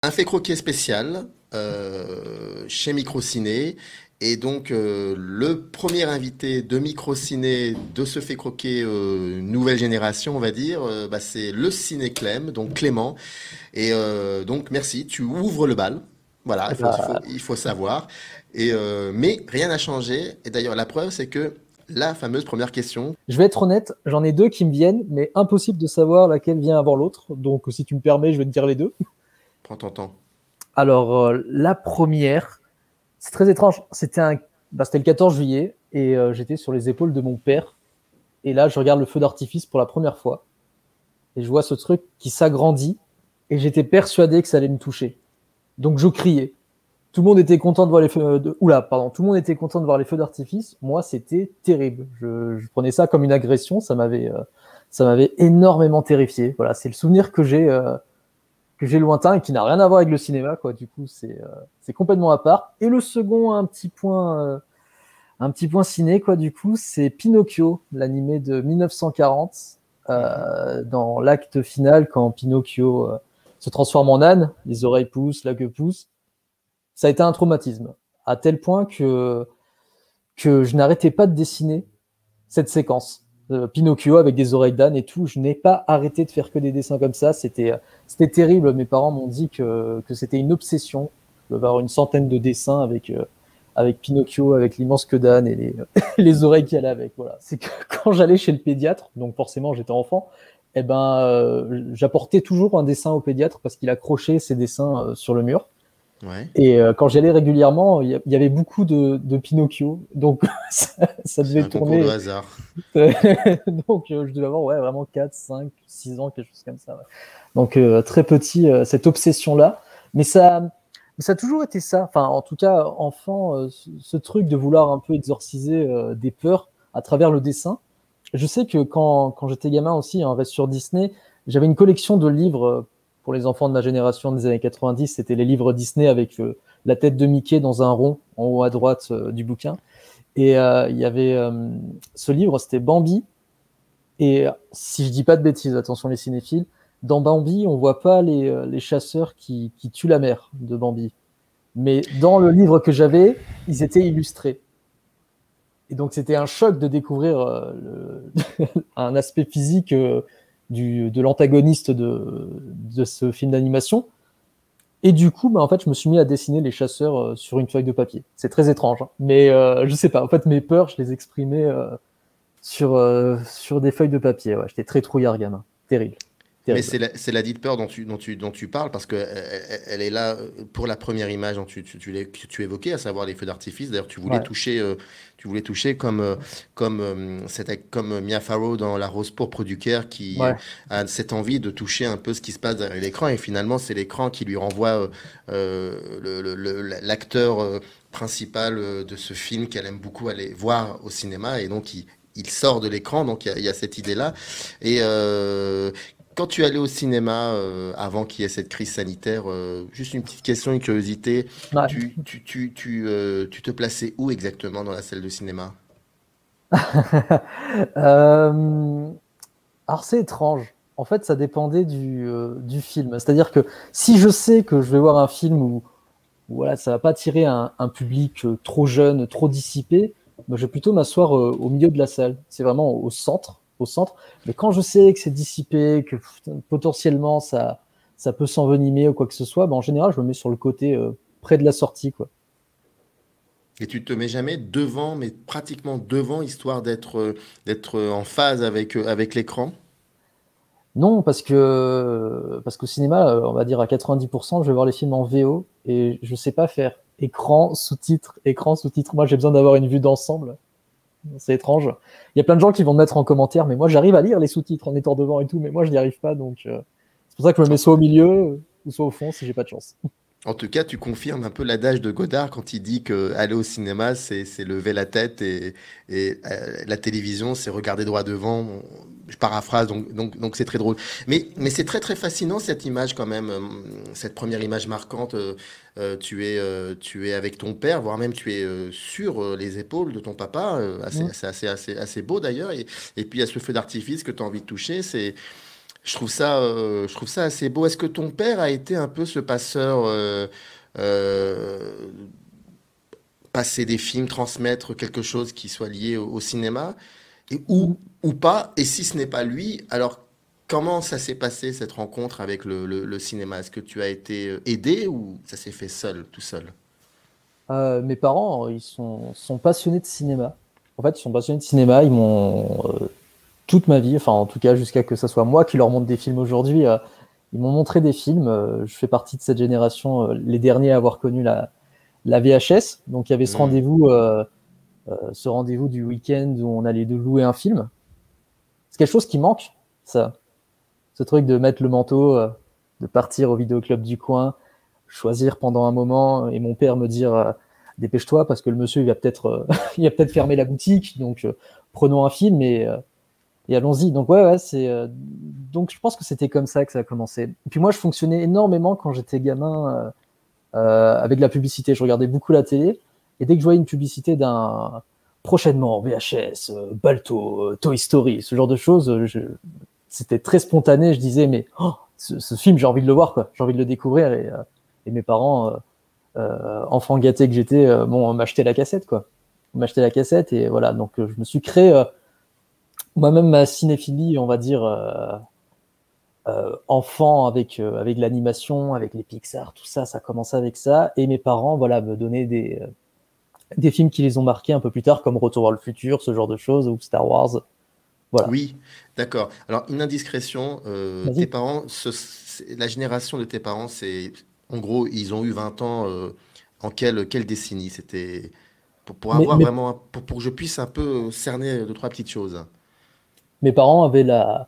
Un fait croquer spécial chez Microciné. Et donc, le premier invité de Microciné de ce fait croquer nouvelle génération, on va dire, bah, c'est le Ciné Clem, donc Clément. Et donc, merci, tu ouvres le bal. Voilà, Eh ben, il faut savoir. Et, mais rien n'a changé. Et d'ailleurs, la preuve, c'est que la fameuse première question, je vais être honnête, j'en ai deux qui me viennent, mais impossible de savoir laquelle vient avant l'autre. Donc, si tu me permets, je vais te dire les deux. prends ton temps. Alors, la première, c'est très étrange. C'était le 14 juillet et j'étais sur les épaules de mon père. Et là, je regarde le feu d'artifice pour la première fois et je vois ce truc qui s'agrandit et j'étais persuadé que ça allait me toucher. Donc, je criais. Tout le monde était content de voir les feux. Oula, pardon. Tout le monde était content de voir les feux d'artifice. Moi, c'était terrible. Je prenais ça comme une agression. Ça m'avait énormément terrifié. Voilà, c'est le souvenir que j'ai lointain et qui n'a rien à voir avec le cinéma, quoi. Du coup, c'est complètement à part. Et le second, un petit point ciné, quoi. Du coup, c'est Pinocchio, l'animé de 1940, Mhm. dans l'acte final quand Pinocchio se transforme en âne, les oreilles poussent, la queue pousse. Ça a été un traumatisme, à tel point que je n'arrêtais pas de dessiner cette séquence. Pinocchio avec des oreilles d'âne et tout, je n'ai pas arrêté de faire que des dessins comme ça. C'était terrible. Mes parents m'ont dit que c'était une obsession. Je devais avoir une centaine de dessins avec Pinocchio, avec l'immense queue d'âne et les oreilles qu'il y avait avec. Voilà. C'est que quand j'allais chez le pédiatre, donc forcément j'étais enfant, eh ben, j'apportais toujours un dessin au pédiatre parce qu'il accrochait ses dessins sur le mur. Ouais, Et quand j'y allais régulièrement, il y avait beaucoup de Pinocchio, donc ça c'est devait un concours de tourner. hasard. Donc je devais avoir ouais, vraiment 4, 5, 6 ans, quelque chose comme ça. Ouais. Donc très petit, cette obsession-là. Mais ça a toujours été ça. Enfin, en tout cas, enfant, ce truc de vouloir un peu exorciser des peurs à travers le dessin. Je sais que quand j'étais gamin aussi, on reste sur Disney, j'avais une collection de livres pour les enfants de ma génération des années 90. C'était les livres Disney avec la tête de Mickey dans un rond en haut à droite du bouquin. Et il y avait ce livre, c'était Bambi. Et si je dis pas de bêtises, attention les cinéphiles, dans Bambi, on voit pas les chasseurs qui tuent la mère de Bambi. Mais dans le livre que j'avais, ils étaient illustrés. Et donc c'était un choc de découvrir un aspect physique de l'antagoniste de ce film d'animation. Et du coup, bah, en fait, je me suis mis à dessiner les chasseurs sur une feuille de papier. C'est très étrange, hein. Mais je sais pas. En fait, mes peurs, je les exprimais sur des feuilles de papier. Ouais, j'étais très trouillard, gamin. Terrible. Mais Terrible. c'est la dite peur dont tu parles, parce que elle est là pour la première image dont que tu évoquais, à savoir les feux d'artifice. D'ailleurs, Ouais. tu voulais toucher c'était comme Mia Farrow dans La Rose pourpre du Caire, qui Ouais. a cette envie de toucher un peu ce qui se passe derrière l'écran, et finalement, c'est l'écran qui lui renvoie l'acteur principal de ce film qu'elle aime beaucoup aller voir au cinéma, et donc il sort de l'écran, donc il y a cette idée-là. Et quand tu allais au cinéma avant qu'il y ait cette crise sanitaire, juste une petite question, une curiosité, Ouais. tu te plaçais où exactement dans la salle de cinéma? Euh, alors c'est étrange. En fait, ça dépendait du film. C'est-à-dire que si je sais que je vais voir un film où voilà, ça va pas attirer un public trop jeune, trop dissipé, moi, je vais plutôt m'asseoir au milieu de la salle. C'est vraiment au centre, au centre. Mais quand je sais que c'est dissipé, que potentiellement ça peut s'envenimer ou quoi que ce soit, ben, en général, je me mets sur le côté près de la sortie, quoi. Et tu te mets jamais devant, mais pratiquement devant, histoire d'être en phase avec l'écran? Non, parce qu'au cinéma, on va dire à 90%, je vais voir les films en VO et je sais pas faire écran, sous-titres, écran, sous-titres. Moi, j'ai besoin d'avoir une vue d'ensemble. C'est étrange. Il y a plein de gens qui vont me mettre en commentaire, mais moi, j'arrive à lire les sous-titres en étant devant et tout, mais moi, je n'y arrive pas. Donc, c'est pour ça que je me mets soit au milieu ou soit au fond si j'ai pas de chance. En tout cas, tu confirmes un peu l'adage de Godard quand il dit que aller au cinéma, c'est lever la tête et la télévision, c'est regarder droit devant. Bon, je paraphrase, donc c'est très drôle. Mais c'est très très fascinant cette image quand même, cette première image marquante. Tu es avec ton père, voire même tu es sur les épaules de ton papa. Mm. C'est assez beau d'ailleurs. Et puis il y a ce feu d'artifice que tu as envie de toucher. je trouve ça assez beau. Est-ce que ton père a été un peu ce passeur, euh, passer des films, transmettre quelque chose qui soit lié au cinéma, et, ou pas? Et si ce n'est pas lui, alors comment ça s'est passé cette rencontre avec le cinéma? Est-ce que tu as été aidé ou ça s'est fait seul, tout seul? Mes parents, sont passionnés de cinéma. En fait, ils sont passionnés de cinéma. Ils m'ont toute ma vie, enfin en tout cas jusqu'à que ce soit moi qui leur montre des films aujourd'hui, ils m'ont montré des films. Je fais partie de cette génération, les derniers à avoir connu la VHS. Donc il y avait Hmm. ce rendez-vous du week-end où on allait de louer un film. C'est quelque chose qui manque, ça. Ce truc de mettre le manteau, de partir au vidéoclub du coin, choisir pendant un moment, et mon père me dire dépêche-toi parce que le monsieur il va peut-être il va peut-être fermer la boutique, donc prenons un film et allons-y. Donc ouais, donc je pense que c'était comme ça que ça a commencé. Et puis moi je fonctionnais énormément quand j'étais gamin avec la publicité. Je regardais beaucoup la télé et dès que je voyais une publicité d'un prochainement VHS, Balto, Toy Story, ce genre de choses, c'était très spontané. Je disais mais oh, ce film j'ai envie de le voir quoi, j'ai envie de le découvrir et mes parents enfants gâtés que j'étais bon m'achetaient la cassette quoi. On m'achetait la cassette et voilà donc je me suis créé moi-même ma cinéphilie on va dire enfant avec l'animation, avec les Pixar, tout ça, ça commençait avec ça. Et mes parents, voilà, me donnaient des films qui les ont marqués un peu plus tard, comme Retour vers le futur, ce genre de choses, ou Star Wars. Voilà. Oui, d'accord. Alors, une indiscrétion, tes Vas-y. parents, la génération de tes parents, en gros, ils ont eu 20 ans, en quelle décennie? C'était pour Mais, avoir mais, vraiment, pour que je puisse un peu cerner deux, trois petites choses. mes parents avaient la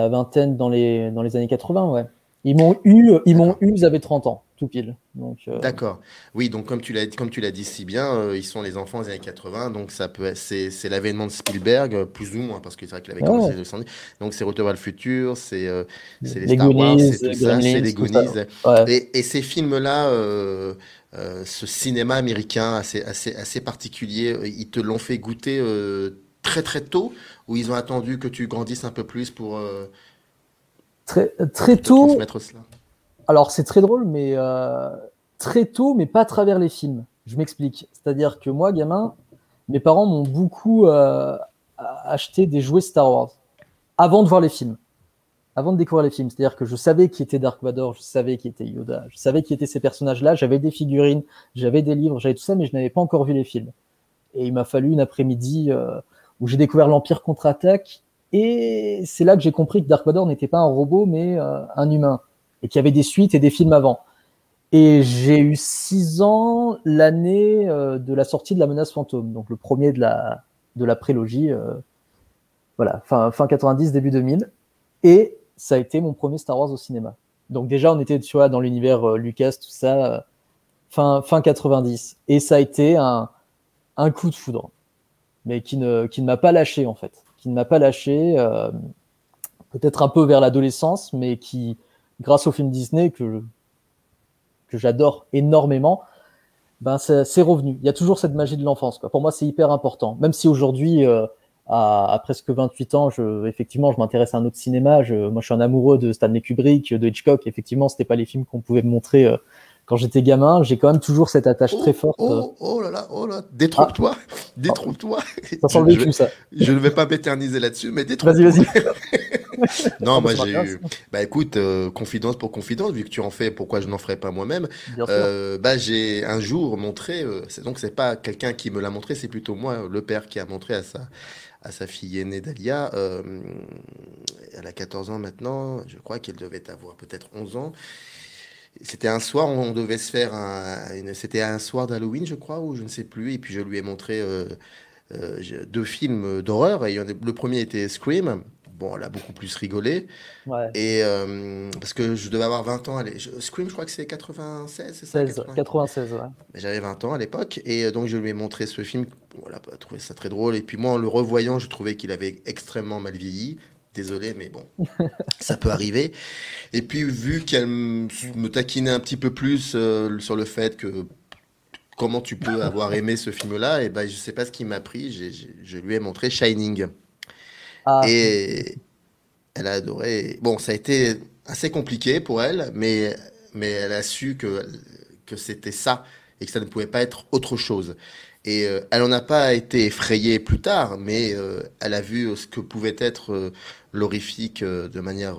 vingtaine dans les années 80, ouais. Ils m'ont D'accord. eu, ils avaient 30 ans, tout pile. Donc, D'accord. Oui, donc comme tu l'as dit si bien, ils sont les enfants des années 80, donc c'est l'avènement de Spielberg, plus ou moins, parce que c'est vrai qu'il avait commencé ouais, les années 70. Donc c'est Retour vers le futur, c'est les les Star Wars, Goonies, c'est tout ça, c'est Gremlins, les tout ça. Goonies. Ouais. Et ces films-là, ce cinéma américain assez particulier, ils te l'ont fait goûter très très tôt, ou ils ont attendu que tu grandisses un peu plus Très pour te tôt, transmettre cela? alors c'est très drôle, mais très tôt, mais pas à travers les films. Je m'explique. C'est-à-dire que moi, gamin, mes parents m'ont beaucoup acheté des jouets Star Wars avant de voir les films, avant de découvrir les films. C'est-à-dire que je savais qui était Dark Vador, je savais qui était Yoda, je savais qui étaient ces personnages-là. J'avais des figurines, j'avais des livres, j'avais tout ça, mais je n'avais pas encore vu les films. Et il m'a fallu une après-midi où j'ai découvert l'Empire contre-attaque. Et c'est là que j'ai compris que Dark Vador n'était pas un robot, mais un humain. Et qu'il y avait des suites et des films avant. Et j'ai eu 6 ans l'année de la sortie de La Menace Fantôme, donc le premier de la prélogie, voilà, fin 90, début 2000. Et ça a été mon premier Star Wars au cinéma. Donc déjà, on était tu vois, dans l'univers Lucas, tout ça, fin 90. Et ça a été un coup de foudre, mais qui ne m'a pas lâché en fait. Qui ne m'a pas lâché, peut-être un peu vers l'adolescence, mais qui, grâce au film Disney que j'adore énormément, ben c'est revenu. Il y a toujours cette magie de l'enfance. Quoi. Pour moi, c'est hyper important. Même si aujourd'hui, à presque 28 ans, effectivement, je m'intéresse à un autre cinéma. Moi, je suis un amoureux de Stanley Kubrick, de Hitchcock. Effectivement, c'était pas les films qu'on pouvait me montrer quand j'étais gamin. J'ai quand même toujours cette attache très Oh, forte. oh, oh là, Ah, détrompe-toi, oh, détrompe-toi. ça sent le vécu, ça. Je ne vais pas m'éterniser là-dessus, mais Vas-y, détrompe-toi. vas-y. Non, Ah, bah, moi ça j'ai m'intéresse. eu, bah écoute, confidence pour confidence, vu que tu en fais, pourquoi je n'en ferais pas moi-même? Bien sûr. Bah j'ai un jour montré, donc c'est pas quelqu'un qui me l'a montré, c'est plutôt moi, le père, qui a montré à sa fille aînée Dalia. Elle a 14 ans maintenant, je crois qu'elle devait avoir peut-être 11 ans. C'était un soir, on devait se faire c'était un soir d'Halloween, je crois, ou je ne sais plus. Et puis je lui ai montré deux films d'horreur. Et le premier était Scream. Bon, elle a beaucoup plus rigolé. Ouais. Et parce que je devais avoir 20 ans. Scream, je crois que c'est 96, c'est ça, 16, 80. 96, ouais. Mais j'avais 20 ans à l'époque. Et donc je lui ai montré ce film. Voilà, elle a trouvé ça très drôle. Et puis moi, en le revoyant, je trouvais qu'il avait extrêmement mal vieilli. Désolé, mais bon, ça peut arriver. Et puis, vu qu'elle me taquinait un petit peu plus sur le fait que comment tu peux avoir aimé ce film-là, et ben, je sais pas ce qui m'a pris. Je lui ai montré Shining. Ah, Et, Elle a adoré. Bon, ça a été assez compliqué pour elle, mais elle a su que c'était ça et que ça ne pouvait pas être autre chose. Et elle n'en a pas été effrayée plus tard, mais elle a vu ce que pouvait être l'horrifique de manière,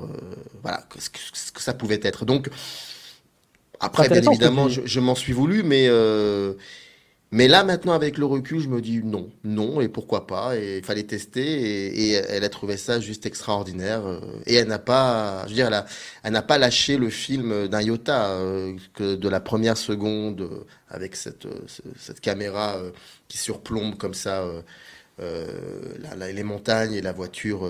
voilà, ce que ça pouvait être. Donc, C'est après, bien intéressant ce que tu évidemment, dis. je m'en suis voulu, mais là, maintenant, avec le recul, je me dis non, non, et pourquoi pas, et il fallait tester, et elle a trouvé ça juste extraordinaire, et elle n'a pas, je veux dire, elle n'a pas lâché le film d'un iota, que de la première seconde, avec cette caméra qui surplombe comme ça les montagnes et la voiture,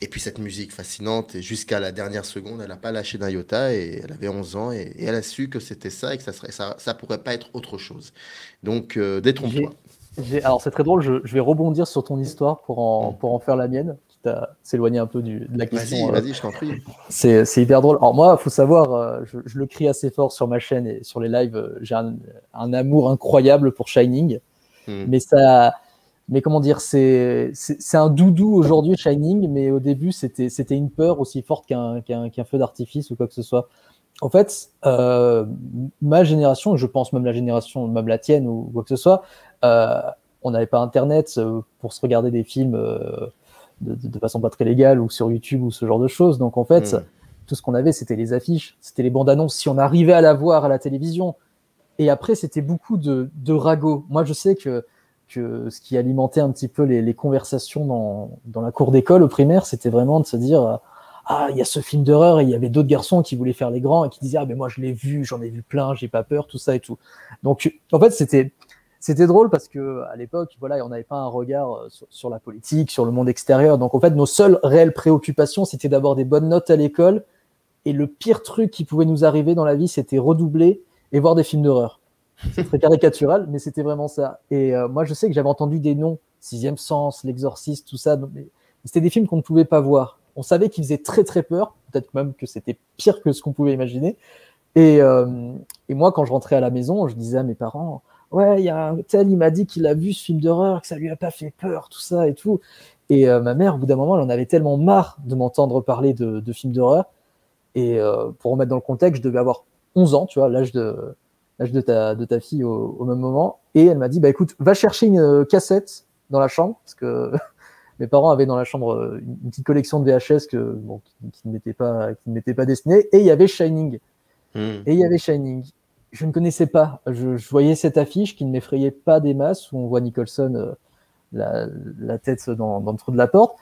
et puis cette musique fascinante, et jusqu'à la dernière seconde, elle n'a pas lâché d'un iota, et elle avait 11 ans, et elle a su que c'était ça, et que ça pourrait pas être autre chose. Donc, détrompe-toi. J'ai, alors c'est très drôle, je vais rebondir sur ton histoire Hmm. pour en faire la mienne, quitte à s'éloigner un peu de la Vas-y, question. vas-y, je t'en prie. C'est hyper drôle. Alors moi, il faut savoir, je le crie assez fort sur ma chaîne et sur les lives, j'ai un amour incroyable pour Shining, Hmm. mais ça, mais comment dire, c'est un doudou aujourd'hui Shining, mais au début c'était une peur aussi forte qu'un feu d'artifice ou quoi que ce soit. En fait, ma génération, je pense même la génération, même la tienne ou quoi que ce soit, euh, on n'avait pas Internet pour se regarder des films de façon pas très légale ou sur YouTube ou ce genre de choses. Donc en fait, Hmm. tout ce qu'on avait, c'était les affiches, c'était les bandes annonces. Si on arrivait à la voir à la télévision, et après, c'était beaucoup de ragots. Moi, je sais que ce qui alimentait un petit peu les conversations dans la cour d'école au primaire, c'était vraiment de se dire ah, il y a ce film d'horreur et il y avait d'autres garçons qui voulaient faire les grands et qui disaient ah, mais moi je l'ai vu, j'en ai vu plein, j'ai pas peur, tout ça et tout. Donc, en fait, c'était drôle parce que à l'époque, voilà, on n'avait pas un regard sur la politique, sur le monde extérieur. Donc, en fait, nos seules réelles préoccupations, c'était d'avoir des bonnes notes à l'école. Et le pire truc qui pouvait nous arriver dans la vie, c'était redoubler et voir des films d'horreur. C'est très caricatural, mais c'était vraiment ça. Et moi, je sais que j'avais entendu des noms, Sixième Sens, L'Exorciste, tout ça, mais c'était des films qu'on ne pouvait pas voir. On savait qu'ils faisaient très très peur, peut-être même que c'était pire que ce qu'on pouvait imaginer. Et, euh, et moi, quand je rentrais à la maison, je disais à mes parents, ouais, il y a un tel, il m'a dit qu'il a vu ce film d'horreur, que ça lui a pas fait peur, tout ça et tout. Et ma mère, au bout d'un moment, elle en avait tellement marre de m'entendre parler de films d'horreur. Et pour remettre dans le contexte, je devais avoir 11 ans, tu vois, l'âge de ta fille au même moment. Et elle m'a dit, bah écoute, va chercher une cassette dans la chambre, parce que mes parents avaient dans la chambre une petite collection de VHS bon, qui ne m'était pas destinée. Et il y avait Shining. Hmm. Et il y avait Shining. Je ne connaissais pas. Je voyais cette affiche qui ne m'effrayait pas des masses, où on voit Nicholson la tête dans le trou de la porte.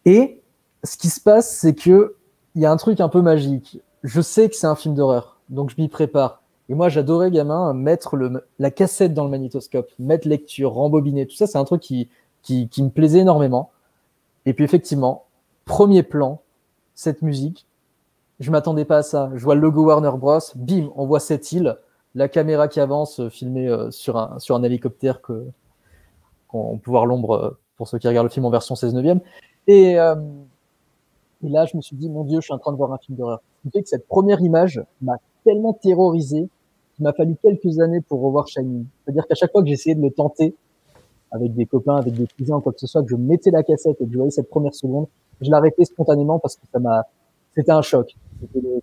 Et ce qui se passe, c'est que il y a un truc un peu magique. Je sais que c'est un film d'horreur, donc je m'y prépare. Et moi, j'adorais, gamin, mettre la cassette dans le magnétoscope, mettre lecture, rembobiner, tout ça, c'est un truc qui me plaisait énormément. Et puis, effectivement, premier plan, cette musique, je m'attendais pas à ça. Je vois le logo Warner Bros. Bim, on voit cette île, la caméra qui avance, filmée sur un hélicoptère qu'on peut voir l'ombre pour ceux qui regardent le film en version 16 neuvième. Et, euh, Et là, je me suis dit, mon Dieu, je suis en train de voir un film d'horreur. Ce qui fait que cette première image m'a tellement terrorisé qu'il m'a fallu quelques années pour revoir Shining. C'est-à-dire qu'à chaque fois que j'essayais de le tenter avec des copains, avec des cousins ou quoi que ce soit, que je mettais la cassette et que je voyais cette première seconde, je l'arrêtais spontanément parce que c'était un choc.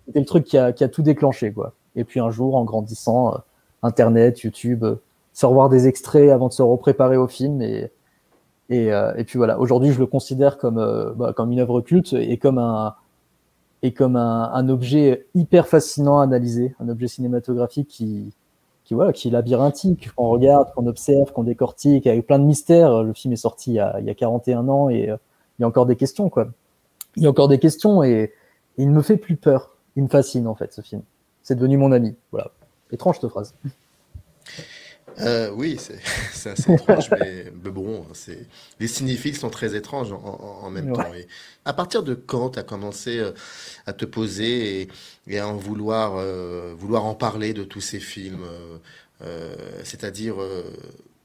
C'était le truc qui a tout déclenché, quoi. Et puis un jour, en grandissant, Internet, YouTube, se revoir des extraits avant de se repréparer au film et puis voilà, aujourd'hui je le considère comme une œuvre culte et comme un objet hyper fascinant à analyser, un objet cinématographique voilà, qui est labyrinthique, qu'on regarde, qu'on observe, qu'on décortique, avec plein de mystères. Le film est sorti il y a 41 ans et il y a encore des questions, quoi. Il y a encore des questions et il ne me fait plus peur. Il me fascine, en fait, ce film. C'est devenu mon ami. Voilà. Étrange, cette phrase. Oui, c'est assez étrange, mais bon, les cinéphiles sont très étranges en même Ouais. temps. Et à partir de quand tu as commencé à te poser et à en vouloir en parler de tous ces films, c'est-à-dire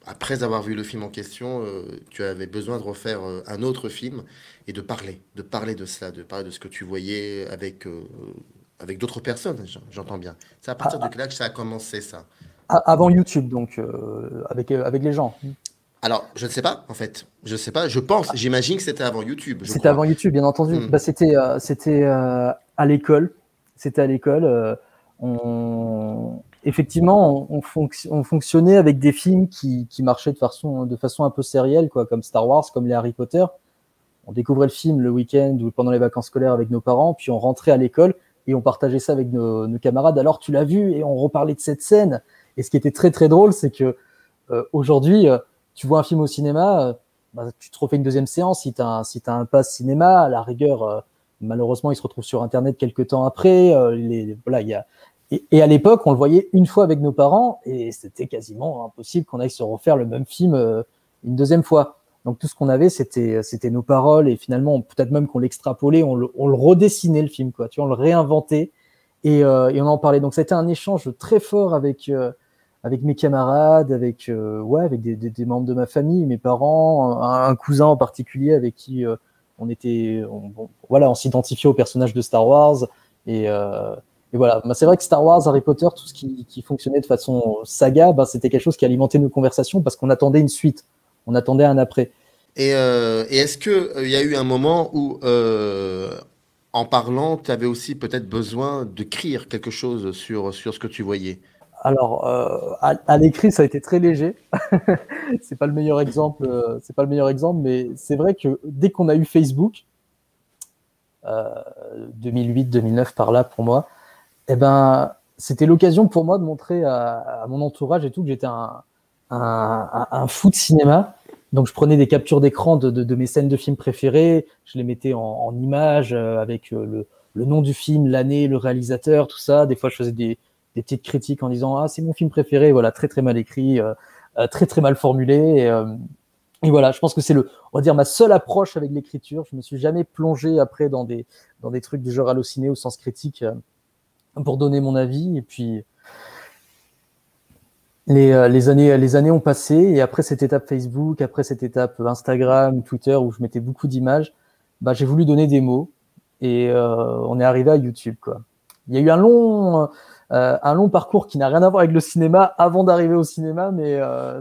après avoir vu le film en question, tu avais besoin de refaire un autre film et de parler de ça, de parler de ce que tu voyais avec d'autres personnes, j'entends bien. C'est à partir de Ah, là que ça a commencé, ça. avant YouTube, donc, avec les gens. Alors, je ne sais pas, en fait. Je ne sais pas. Je pense, j'imagine que c'était avant YouTube, je C'était crois. avant YouTube, bien entendu. Hmm. Bah, c'était à l'école. C'était à l'école. Effectivement, on fonctionnait avec des films qui marchaient de façon un peu sérielle, quoi, comme Star Wars, comme les Harry Potter. On découvrait le film le week-end ou pendant les vacances scolaires avec nos parents, puis on rentrait à l'école et on partageait ça avec nos camarades. Alors, tu l'as vu, et on reparlait de cette scène. Et ce qui était très très drôle, c'est que aujourd'hui, tu vois un film au cinéma, bah, tu te refais une deuxième séance si tu as un pass cinéma. À la rigueur, malheureusement, il se retrouve sur Internet quelques temps après. Voilà, et à l'époque, on le voyait une fois avec nos parents et c'était quasiment impossible qu'on aille se refaire le même film une deuxième fois. Donc tout ce qu'on avait, c'était nos paroles et finalement, peut-être même qu'on l'extrapolait, on le redessinait le film, quoi. Tu vois, on le réinventait et on en parlait. Donc c'était un échange très fort avec mes camarades, avec des membres de ma famille, mes parents, un cousin en particulier avec qui voilà, on s'identifiait au personnage de Star Wars. Et, euh, et voilà, bah, c'est vrai que Star Wars, Harry Potter, tout ce qui fonctionnait de façon saga, bah, c'était quelque chose qui alimentait nos conversations parce qu'on attendait une suite, on attendait un après. Et est-ce que il y a eu un moment où, en parlant, tu avais aussi peut-être besoin d'écrire quelque chose sur ce que tu voyais? Alors, à l'écrit, ça a été très léger. C'est pas le meilleur exemple, c'est pas le meilleur exemple, mais c'est vrai que dès qu'on a eu Facebook, 2008-2009 par là pour moi, eh ben, c'était l'occasion pour moi de montrer à mon entourage et tout que j'étais un fou de cinéma. Donc je prenais des captures d'écran de mes scènes de films préférées, je les mettais en images avec le nom du film, l'année, le réalisateur, tout ça. Des fois je faisais des petites critiques en disant ah c'est mon film préféré, voilà, très très mal écrit, très très mal formulé. Et voilà, je pense que c'est on va dire ma seule approche avec l'écriture. Je me suis jamais plongé après dans des trucs du genre halluciné au sens critique pour donner mon avis. Et puis, les années ont passé. Et après cette étape Facebook, après cette étape Instagram, Twitter, où je mettais beaucoup d'images, bah, j'ai voulu donner des mots. Et on est arrivé à YouTube, quoi. Il y a eu un long parcours qui n'a rien à voir avec le cinéma avant d'arriver au cinéma, mais ouais,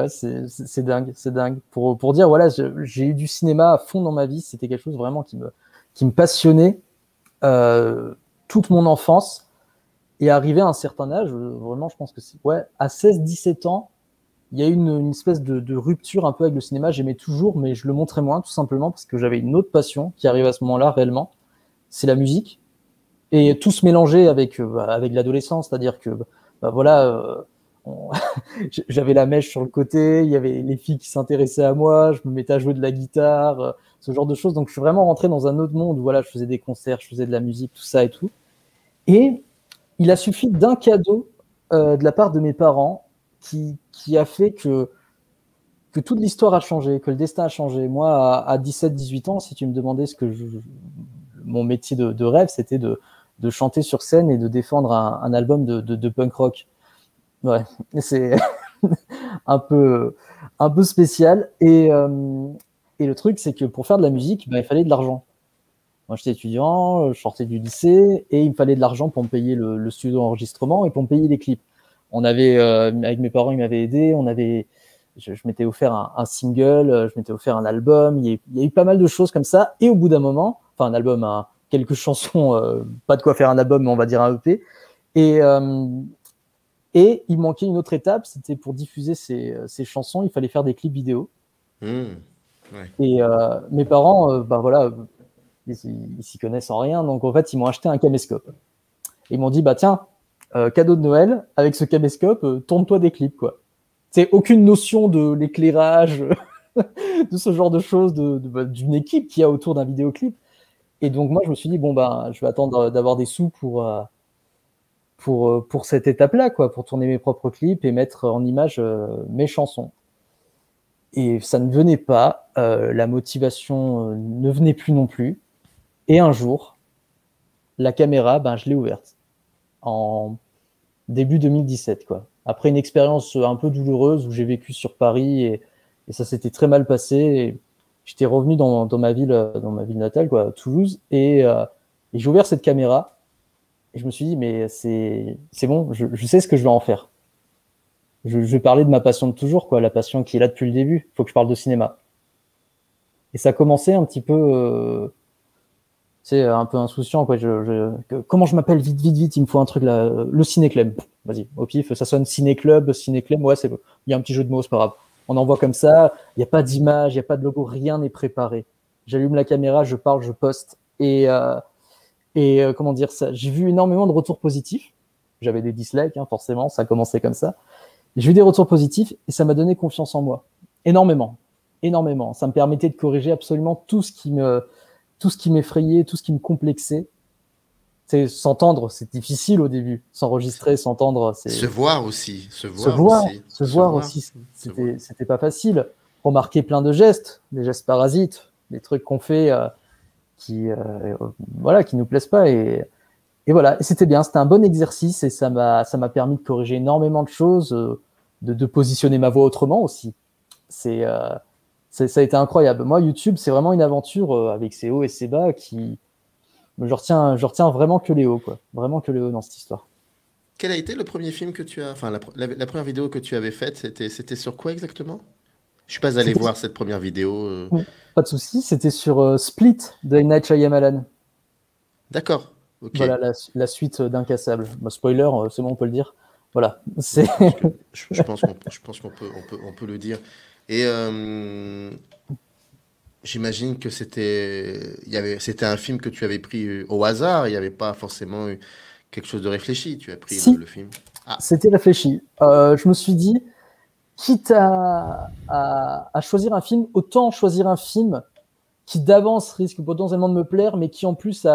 c'est dingue, c'est dingue. Pour dire, voilà, j'ai eu du cinéma à fond dans ma vie. C'était quelque chose vraiment qui me passionnait toute mon enfance. Et arrivé à un certain âge, vraiment, je pense que c'est, ouais, à 16-17 ans, il y a eu une espèce de rupture un peu avec le cinéma. J'aimais toujours, mais je le montrais moins, tout simplement parce que j'avais une autre passion qui arrive à ce moment-là, réellement. C'est la musique. Et tout se mélangeait avec l'adolescence, c'est-à-dire que, bah, voilà, on- j'avais la mèche sur le côté, il y avait les filles qui s'intéressaient à moi, je me mettais à jouer de la guitare, ce genre de choses. Donc, je suis vraiment rentré dans un autre monde où, voilà, je faisais des concerts, je faisais de la musique, tout ça et tout. Et il a suffi d'un cadeau de la part de mes parents qui a fait que toute l'histoire a changé, que le destin a changé. Moi, à 17-18 ans, si tu me demandais mon métier de rêve, c'était de chanter sur scène et de défendre un album de punk rock. Ouais, c'est un peu spécial. Et le truc, c'est que pour faire de la musique, bah, il fallait de l'argent. Moi, j'étais étudiant, je sortais du lycée et il me fallait de l'argent pour me payer le studio d'enregistrement et pour me payer les clips. Avec mes parents, ils m'avaient aidé. Je m'étais offert un single, je m'étais offert un album. Il y a eu pas mal de choses comme ça. Et au bout d'un moment, enfin, un album, quelques chansons, pas de quoi faire un album, mais on va dire un EP. Et, euh, et il manquait une autre étape, c'était pour diffuser ces chansons, il fallait faire des clips vidéo. Ouais. Et mes parents, bah voilà, ils s'y connaissent en rien. Donc, en fait, ils m'ont acheté un caméscope. Ils m'ont dit, bah tiens, cadeau de Noël, avec ce caméscope, tourne-toi des clips, quoi. C'est aucune notion de l'éclairage, de ce genre de choses, d'une équipe qu'il y a autour d'un vidéoclip. Et donc, moi, je me suis dit, bon, bah, je vais attendre d'avoir des sous pour cette étape-là, quoi, pour tourner mes propres clips et mettre en image mes chansons. Et ça ne venait pas, la motivation ne venait plus non plus. Et un jour, la caméra, ben, je l'ai ouverte en début 2017, quoi. Après une expérience un peu douloureuse où j'ai vécu sur Paris et ça s'était très mal passé. Et j'étais revenu dans ma ville natale, quoi, Toulouse, et j'ai ouvert cette caméra et je me suis dit, mais c'est bon, je sais ce que je vais en faire. je vais parler de ma passion de toujours, quoi, la passion qui est là depuis le début. Il faut que je parle de cinéma. Et ça a commencé un petit peu, c'est un peu insouciant, quoi. Comment je m'appelle vite, il me faut un truc là, le ciné-club. Vas-y, au pif, ça sonne ciné-club, ouais, il y a un petit jeu de mots, c'est pas grave. On envoie comme ça, il n'y a pas d'image, il n'y a pas de logo, rien n'est préparé. J'allume la caméra, je parle, je poste. Comment dire ça, j'ai vu énormément de retours positifs. J'avais des dislikes, hein, forcément, ça a commencé comme ça. J'ai eu des retours positifs et ça m'a donné confiance en moi. Énormément. Ça me permettait de corriger absolument tout ce qui m'effrayait, tout ce qui me complexait. S'entendre, c'est difficile au début. S'enregistrer, s'entendre, c'est... Se voir aussi. Se voir aussi, c'était pas facile. Remarquer plein de gestes, des gestes parasites, des trucs qu'on fait qui nous plaisent pas. Et voilà, et c'était bien, c'était un bon exercice et ça m'a permis de corriger énormément de choses, de positionner ma voix autrement aussi. Ça a été incroyable. Moi, YouTube, c'est vraiment une aventure avec ses hauts et ses bas qui... Je retiens vraiment que les hauts, quoi. Vraiment que les hauts dans cette histoire. Quel a été le premier film que tu as... Enfin, la première vidéo que tu avais faite, c'était sur quoi exactement? Je suis pas allé voir cette première vidéo. Pas de souci, c'était sur Split de M. Night Shyamalan. D'accord. Ok. Voilà la suite d'Incassable. Bah, spoiler, c'est bon, on peut le dire. Voilà. Je pense qu'on peut le dire. Et j'imagine que c'était un film que tu avais pris au hasard. Il n'y avait pas forcément eu quelque chose de réfléchi. Tu as pris le film. Ah. C'était réfléchi. Je me suis dit, quitte à choisir un film, autant choisir un film qui d'avance risque potentiellement de me plaire, mais qui en plus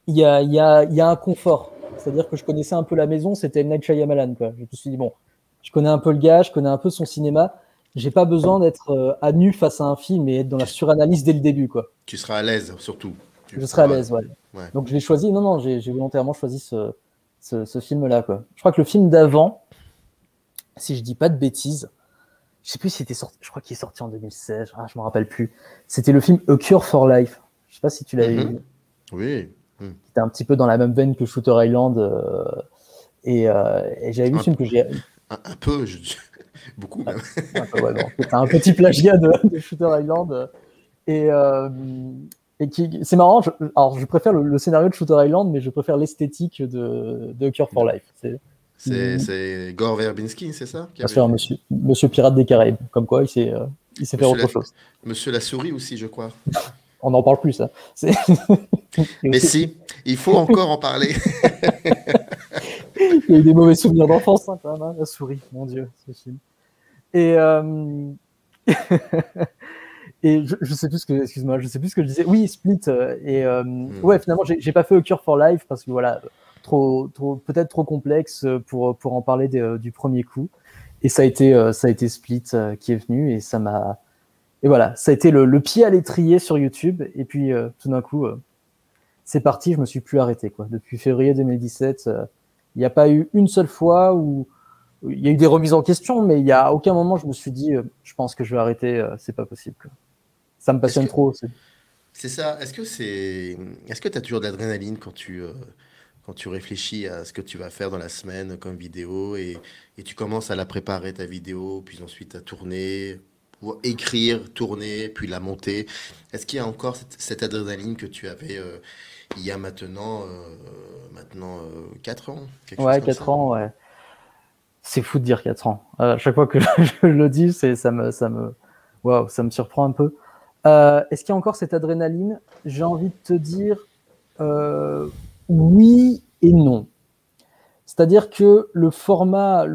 il y a un confort. C'est-à-dire que je connaissais un peu la maison, c'était M. Night Shyamalan, quoi. Je me suis dit, bon, je connais un peu le gars, je connais un peu son cinéma, j'ai pas besoin d'être à nu face à un film et être dans la suranalyse dès le début, quoi. Tu seras à l'aise, surtout. Je serai à l'aise, ouais. Donc je l'ai choisi, j'ai volontairement choisi ce film-là, quoi. Je crois que le film d'avant, si je dis pas de bêtises, je sais plus s'il était sorti, je crois qu'il est sorti en 2016, je me rappelle plus. C'était le film A Cure for Life. Je sais pas si tu l'avais vu. Oui. C'était un petit peu dans la même veine que Shooter Island. Et j'avais vu ce film que j'ai... Un peu, beaucoup même. C'était un petit plagiat de Shooter Island. Et c'est marrant, alors je préfère le scénario de Shooter Island, mais je préfère l'esthétique de Cure for Life. C'est Gore Verbinski, c'est ça? Bien sûr, monsieur Pirate des Caraïbes. Comme quoi, il s'est fait autre chose. Monsieur la souris aussi, je crois. On n'en parle plus, ça. Mais si, il faut encore en parler. Il y a eu des mauvais souvenirs d'enfance, hein, quand même, hein, la souris, mon Dieu, ce film. Et je sais plus ce que, excuse-moi, je sais plus ce que je disais. Oui, Split. Ouais, finalement, j'ai pas fait A Cure for Life parce que voilà, peut-être trop complexe pour en parler du premier coup. Et ça a été Split qui est venu et ça m'a. Et voilà, ça a été le pied à l'étrier sur YouTube. Et puis tout d'un coup, c'est parti. Je me suis plus arrêté, quoi. Depuis février 2017, il n'y a pas eu une seule fois où il y a eu des remises en question, mais il y a aucun moment je me suis dit, je pense que je vais arrêter. C'est pas possible, quoi. Ça me passionne trop. C'est ça. Est-ce que tu as toujours de l'adrénaline quand tu réfléchis à ce que tu vas faire dans la semaine comme vidéo et tu commences à la préparer ta vidéo, puis ensuite à tourner, ou écrire, tourner, puis la monter. Est-ce qu'il y a encore cette adrénaline que tu avais il y a maintenant 4 ans? Ouais, 4 ans, ouais. C'est fou de dire 4 ans. À chaque fois que je le dis, ça me surprend un peu. Est-ce qu'il y a encore cette adrénaline? J'ai envie de te dire oui et non. C'est-à-dire que le format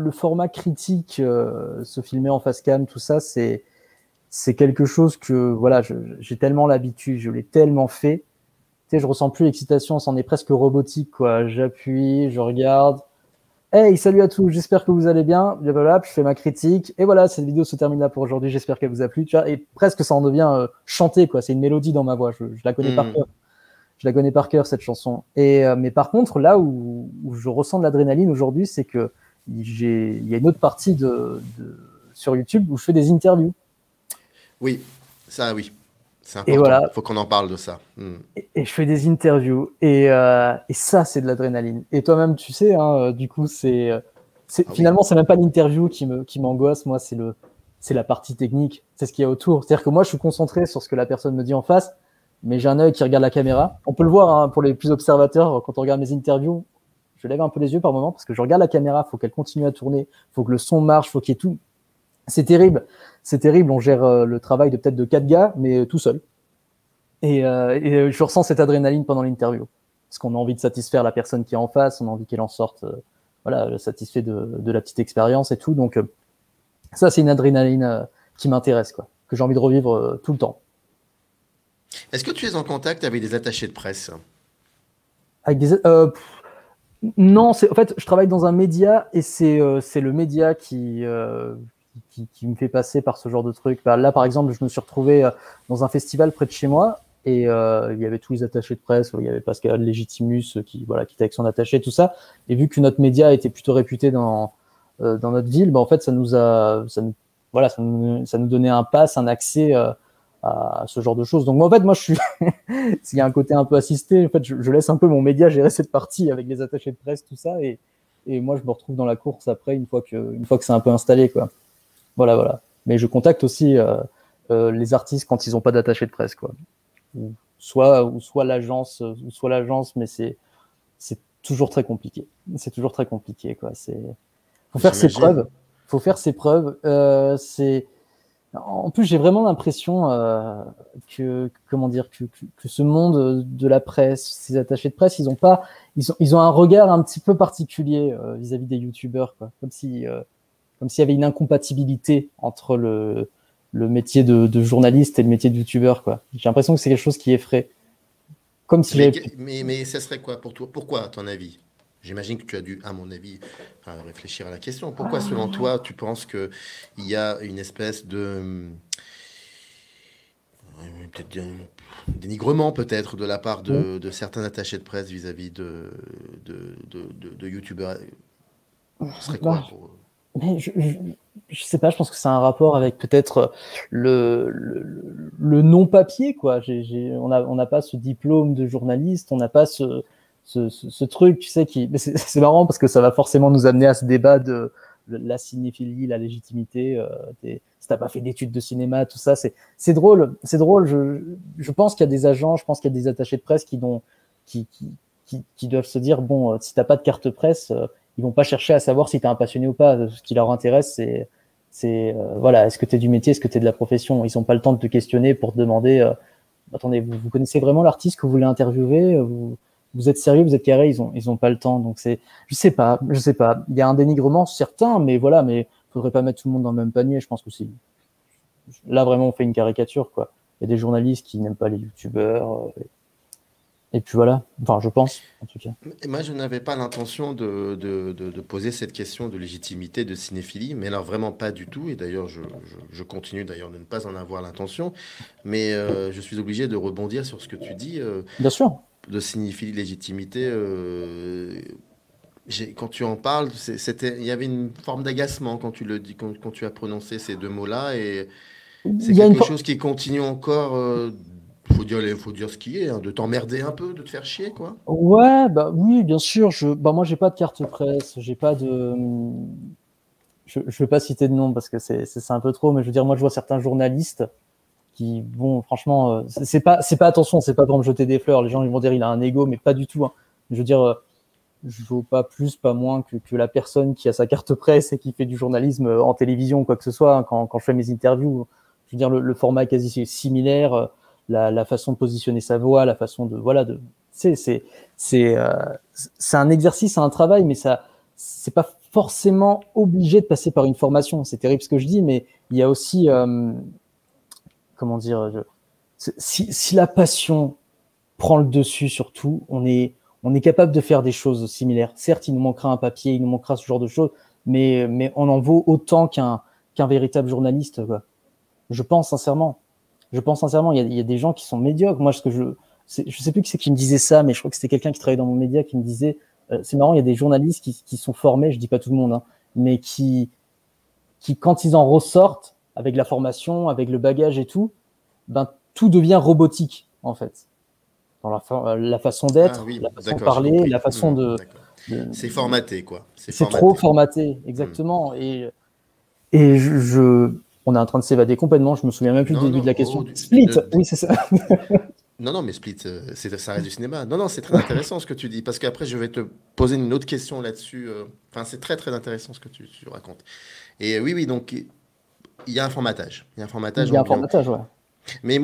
critique, se filmer en face cam, tout ça, c'est quelque chose que voilà, j'ai tellement l'habitude, je l'ai tellement fait. Tu sais, je ressens plus l'excitation, c'en est presque robotique, quoi. J'appuie, je regarde. Hey, salut à tous, j'espère que vous allez bien. Blablabla, je fais ma critique. Et voilà, cette vidéo se termine là pour aujourd'hui. J'espère qu'elle vous a plu. Tu vois, et presque ça en devient chanté, quoi. C'est une mélodie dans ma voix. Je la connais par cœur. Je la connais par cœur, cette chanson. Mais par contre, là où je ressens de l'adrénaline aujourd'hui, c'est que il y a une autre partie sur YouTube où je fais des interviews. Oui, ça, oui. C'est important. Et voilà. Faut qu'on en parle de ça. Et je fais des interviews. Et ça, c'est de l'adrénaline. Et toi-même, tu sais, hein, du coup, c'est Finalement, c'est même pas l'interview qui m'angoisse, moi, c'est la partie technique, c'est ce qu'il y a autour. C'est-à-dire que moi, je suis concentré sur ce que la personne me dit en face, mais j'ai un œil qui regarde la caméra. On peut le voir, hein, pour les plus observateurs, quand on regarde mes interviews, je lève un peu les yeux par moment parce que je regarde la caméra, il faut qu'elle continue à tourner, il faut que le son marche, il faut qu'il y ait tout. C'est terrible. On gère le travail de peut-être de 4 gars, mais tout seul. Et je ressens cette adrénaline pendant l'interview. Parce qu'on a envie de satisfaire la personne qui est en face, on a envie qu'elle en sorte satisfait de la petite expérience et tout. Donc, ça, c'est une adrénaline qui m'intéresse, quoi, que j'ai envie de revivre tout le temps. Est-ce que tu es en contact avec des attachés de presse? Avec non, en fait, je travaille dans un média et c'est le média qui me fait passer par ce genre de truc. Là, par exemple, je me suis retrouvé dans un festival près de chez moi et il y avait tous les attachés de presse. Il y avait Pascal Légitimus qui était avec son attaché, tout ça. Et vu que notre média était plutôt réputé dans notre ville, en fait, ça nous donnait un pass, un accès à ce genre de choses. Donc, en fait, moi, je suis, s'il y a un côté un peu assisté, en fait, je laisse un peu mon média gérer cette partie avec les attachés de presse, tout ça, et moi, je me retrouve dans la course après, une fois que c'est un peu installé, quoi. Voilà. Mais je contacte aussi les artistes quand ils n'ont pas d'attaché de presse, quoi. Ou soit l'agence, mais c'est toujours très compliqué. C'est toujours très compliqué, quoi. Faut faire ses preuves. En plus, j'ai vraiment l'impression que ce monde de la presse, ces attachés de presse, ils ont un regard un petit peu particulier vis-à-vis des youtubeurs, quoi. Comme s'il y avait une incompatibilité entre le métier de journaliste et le métier de youtubeur, quoi. J'ai l'impression que c'est quelque chose qui effraie. Comme si mais ça serait quoi pour toi? Pourquoi, à ton avis? J'imagine que tu as dû, à mon avis, réfléchir à la question. Pourquoi, selon toi, tu penses qu'il y a une espèce de peut-être dénigrement peut-être de la part de certains attachés de presse vis-à-vis de youtubeurs? Ce serait quoi mais je sais pas, je pense que c'est un rapport avec peut-être le non-papier, quoi. On n'a pas ce diplôme de journaliste, on n'a pas ce truc, tu sais, mais c'est marrant parce que ça va forcément nous amener à ce débat de la cinéphilie, la légitimité. Si t'as pas fait d'études de cinéma, tout ça, c'est drôle. Je pense qu'il y a des agents, je pense qu'il y a des attachés de presse qui doivent se dire, bon, si t'as pas de carte presse, ils vont pas chercher à savoir si t'es un passionné ou pas. Ce qui leur intéresse, est-ce que t'es du métier, est-ce que t'es de la profession. Ils ont pas le temps de te questionner pour te demander, attendez, vous connaissez vraiment l'artiste que vous voulez interviewer, vous êtes sérieux, vous êtes carré, ils ont pas le temps. Donc je sais pas. Il y a un dénigrement certain, mais faudrait pas mettre tout le monde dans le même panier. Je pense que là vraiment on fait une caricature, quoi. Il y a des journalistes qui n'aiment pas les youtubeurs, et puis voilà. Enfin, je pense, en tout cas. Moi, je n'avais pas l'intention de poser cette question de légitimité, de cinéphilie, mais alors vraiment pas du tout. Et d'ailleurs, je continue d'ailleurs de ne pas en avoir l'intention, mais je suis obligé de rebondir sur ce que tu dis. Bien sûr. De cinéphilie, légitimité. Quand tu en parles, il y avait une forme d'agacement quand tu le dis, quand tu as prononcé ces deux mots-là, et c'est quelque chose qui continue encore. Faut dire ce qui est, hein, de t'emmerder un peu, de te faire chier, quoi. Ouais, oui, bien sûr. Moi, j'ai pas de carte presse, j'ai pas de. Je veux pas citer de nom parce que c'est un peu trop, mais je veux dire, moi, je vois certains journalistes qui, bon, franchement, c'est pas attention, c'est pas pour me jeter des fleurs. Les gens, ils vont dire, il a un ego, mais pas du tout, hein. Je veux dire, je vaux pas plus, pas moins que la personne qui a sa carte presse et qui fait du journalisme en télévision, quoi que ce soit, hein, quand je fais mes interviews. Je veux dire, le format est quasi similaire. La façon de positionner sa voix, la façon c'est un exercice, c'est un travail, mais c'est pas forcément obligé de passer par une formation. C'est terrible ce que je dis, mais il y a aussi, comment dire, si la passion prend le dessus sur tout, on est capable de faire des choses similaires. Certes, il nous manquera un papier, il nous manquera ce genre de choses, mais on en vaut autant qu'un véritable journaliste, quoi. Je pense sincèrement, il y a des gens qui sont médiocres. Moi, je sais plus qui c'est qui me disait ça, mais je crois que c'était quelqu'un qui travaillait dans mon média qui me disait, c'est marrant, il y a des journalistes qui sont formés, je dis pas tout le monde, hein, mais qui, quand ils en ressortent, avec la formation, avec le bagage et tout, tout devient robotique, en fait. Dans la façon d'être, la façon de parler, la façon de... C'est formaté, quoi. C'est C'est trop formaté. formaté, Hmm. exactement. Et on est en train de s'évader complètement. Je me souviens même plus du Non, début de non, la oh, question. Split, oui, c'est ça. non, non, mais Split, ça reste du cinéma. Non, non, c'est très intéressant ce que tu dis, parce qu'après, je vais te poser une autre question là-dessus. Enfin, c'est très, très intéressant ce que tu racontes. Et oui, oui, donc, il y a un formatage. Il y a un Il formatage y a un ambiant. formatage, ouais. Mais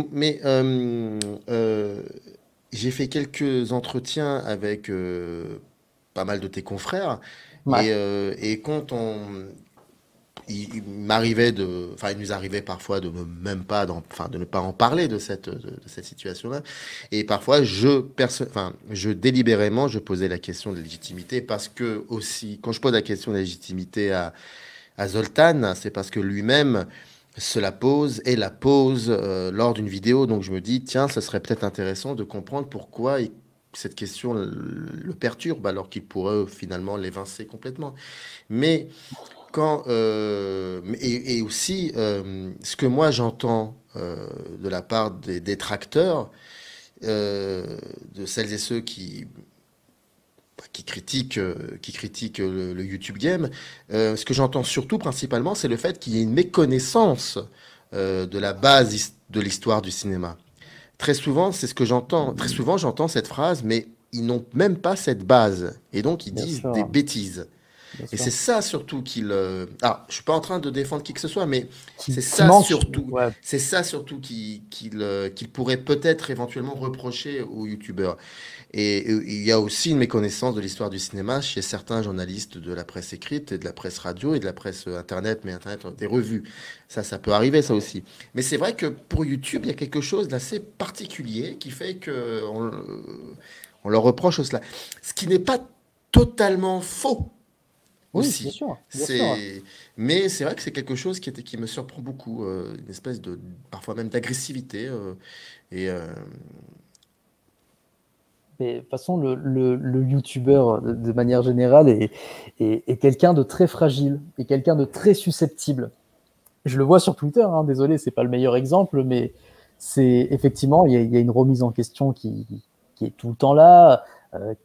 j'ai fait quelques entretiens avec pas mal de tes confrères, Ouais, et quand il m'arrivait enfin, il nous arrivait parfois de même pas, enfin, de ne pas en parler de cette situation-là. Et parfois, enfin, délibérément, je posais la question de légitimité parce que aussi, quand je pose la question de légitimité à Zoltan, c'est parce que lui-même se la pose et la pose lors d'une vidéo. Donc je me dis, tiens, ce serait peut-être intéressant de comprendre pourquoi cette question le perturbe alors qu'il pourrait finalement l'évincer complètement. Mais et aussi, ce que moi j'entends de la part des détracteurs, de celles et ceux qui critiquent le YouTube Game, ce que j'entends surtout principalement, c'est le fait qu'il y ait une méconnaissance de la base de l'histoire du cinéma. Très souvent, c'est ce que j'entends. Très souvent, j'entends cette phrase, mais ils n'ont même pas cette base. Et donc, ils bien disent des sûr, bêtises. bien Et c'est sûr. ça surtout Ah, je suis pas en train de défendre qui que ce soit, mais Qui manque, ouais, c'est ça surtout qu'il pourrait peut-être éventuellement reprocher aux youtubeurs. Et il y a aussi une méconnaissance de l'histoire du cinéma chez certains journalistes de la presse écrite et de la presse radio et de la presse internet, mais internet, des revues. Ça peut arriver, ça aussi. Mais c'est vrai que pour YouTube, il y a quelque chose d'assez particulier qui fait que on leur reproche cela. Ce qui n'est pas totalement faux oui, bien aussi. sûr, bien sûr. C'est, mais c'est vrai que c'est quelque chose qui me surprend beaucoup, une espèce de, parfois même d'agressivité. Et Mais de toute façon, le YouTuber, de manière générale, est quelqu'un de très fragile, et quelqu'un de très susceptible. Je le vois sur Twitter, hein, désolé, c'est pas le meilleur exemple, mais c'est effectivement, il y a une remise en question qui est tout le temps là.